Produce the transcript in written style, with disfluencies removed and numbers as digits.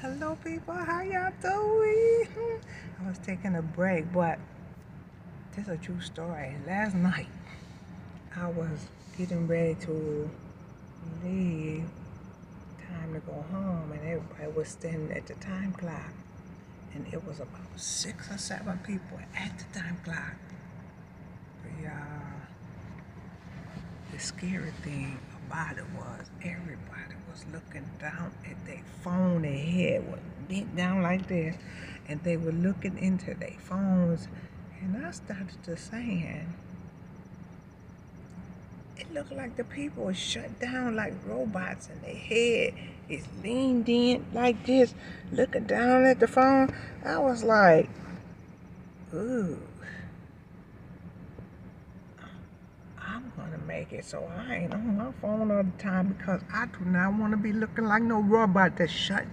Hello people, how y'all doing? I was taking a break, but this is a true story. Last night, I was getting ready to leave, time to go home, and everybody was standing at the time clock. And it was about 6 or 7 people at the time clock. But y'all, the scary thing about it was everybody was looking down at their phone. Their head was bent down like this, and they were looking into their phones. And I started to saying, it looked like the people were shut down like robots, and their head is leaned in like this, looking down at the phone. I was like, ooh, I'm gonna make it so I ain't on my phone all the time, because I do not want to be looking like no robot that's shut down.